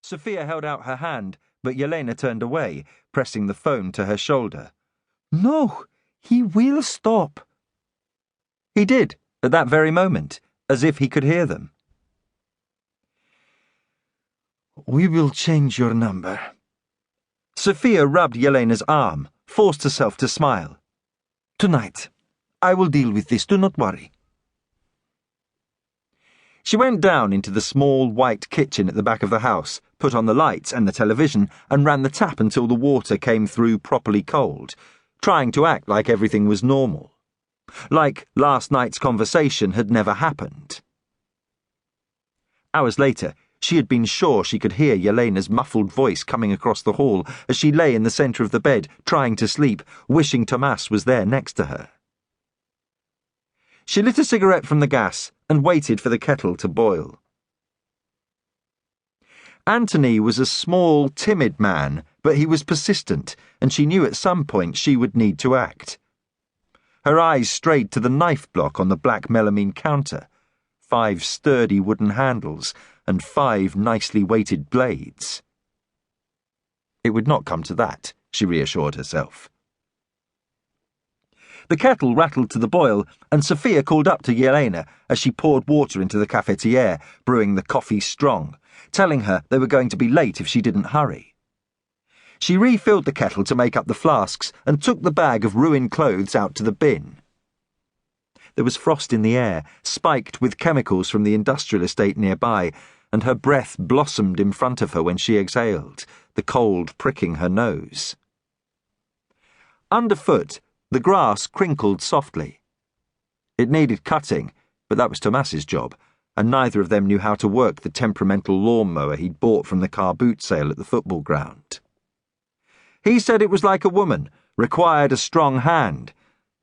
Sophia held out her hand, but Yelena turned away, pressing the phone to her shoulder. "No, he will stop." He did, at that very moment, as if he could hear them. "We will change your number." Sophia rubbed Yelena's arm, forced herself to smile. "Tonight. I will deal with this, do not worry." She went down into the small white kitchen at the back of the house, put on the lights and the television, and ran the tap until the water came through properly cold, trying to act like everything was normal. Like last night's conversation had never happened. Hours later, she had been sure she could hear Yelena's muffled voice coming across the hall as she lay in the centre of the bed, trying to sleep, wishing Tomas was there next to her. She lit a cigarette from the gas and waited for the kettle to boil. Anthony was a small, timid man, but he was persistent, and she knew at some point she would need to act. Her eyes strayed to the knife block on the black melamine counter, 5 sturdy wooden handles, and 5 nicely weighted blades. It would not come to that, she reassured herself. The kettle rattled to the boil, and Sophia called up to Yelena as she poured water into the cafetiere, brewing the coffee strong, telling her they were going to be late if she didn't hurry. She refilled the kettle to make up the flasks and took the bag of ruined clothes out to the bin. There was frost in the air, spiked with chemicals from the industrial estate nearby, and her breath blossomed in front of her when she exhaled, the cold pricking her nose. Underfoot, the grass crinkled softly. It needed cutting, but that was Tomas's job, and neither of them knew how to work the temperamental lawnmower he'd bought from the car boot sale at the football ground. He said it was like a woman, required a strong hand,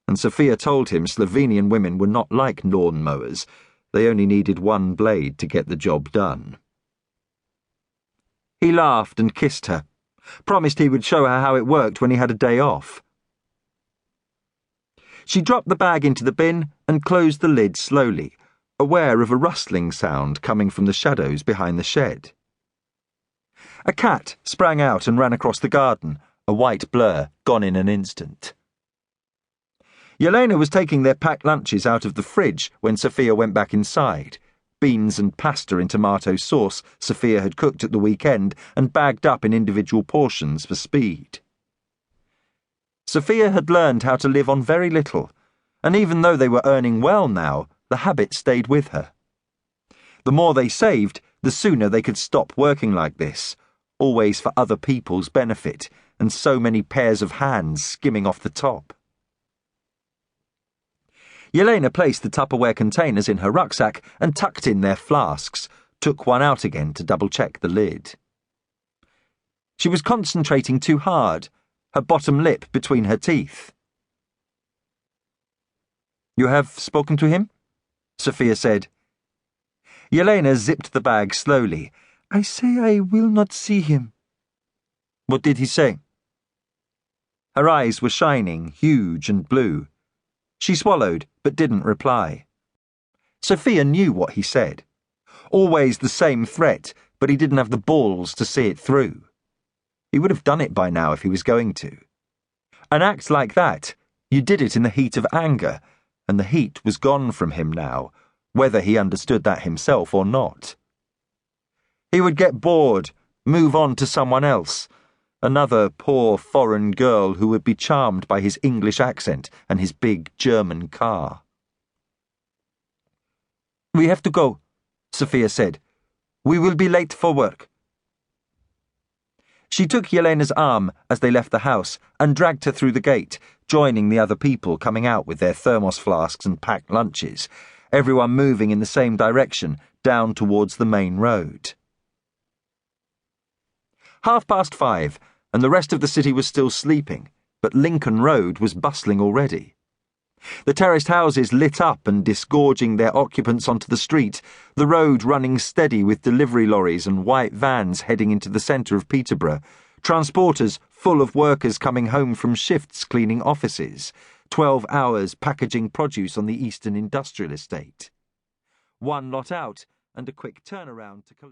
and Sophia told him Slovenian women were not like lawnmowers. They only needed one blade to get the job done. He laughed and kissed her, promised he would show her how it worked when he had a day off. She dropped the bag into the bin and closed the lid slowly, aware of a rustling sound coming from the shadows behind the shed. A cat sprang out and ran across the garden, a white blur, gone in an instant. Yelena was taking their packed lunches out of the fridge when Sophia went back inside, beans and pasta in tomato sauce Sophia had cooked at the weekend and bagged up in individual portions for speed. Sophia had learned how to live on very little, and even though they were earning well now, the habit stayed with her. The more they saved, the sooner they could stop working like this, always for other people's benefit, and so many pairs of hands skimming off the top. Yelena placed the Tupperware containers in her rucksack and tucked in their flasks, took one out again to double-check the lid. She was concentrating too hard, her bottom lip between her teeth. "You have spoken to him?" Sophia said. Yelena zipped the bag slowly. "I say I will not see him." "What did he say?" Her eyes were shining, huge and blue. She swallowed, but didn't reply. Sophia knew what he said. Always the same threat, but he didn't have the balls to see it through. He would have done it by now if he was going to. An act like that, you did it in the heat of anger, and the heat was gone from him now, whether he understood that himself or not. He would get bored, move on to someone else, another poor foreign girl who would be charmed by his English accent and his big German car. "We have to go," Sophia said. "We will be late for work." She took Yelena's arm as they left the house and dragged her through the gate, joining the other people coming out with their thermos flasks and packed lunches, everyone moving in the same direction, down towards the main road. 5:30, and the rest of the city was still sleeping, but Lincoln Road was bustling already. The terraced houses lit up and disgorging their occupants onto the street, the road running steady with delivery lorries and white vans heading into the centre of Peterborough, transporters full of workers coming home from shifts cleaning offices, 12 hours packaging produce on the Eastern Industrial Estate. One lot out and a quick turnaround to collect.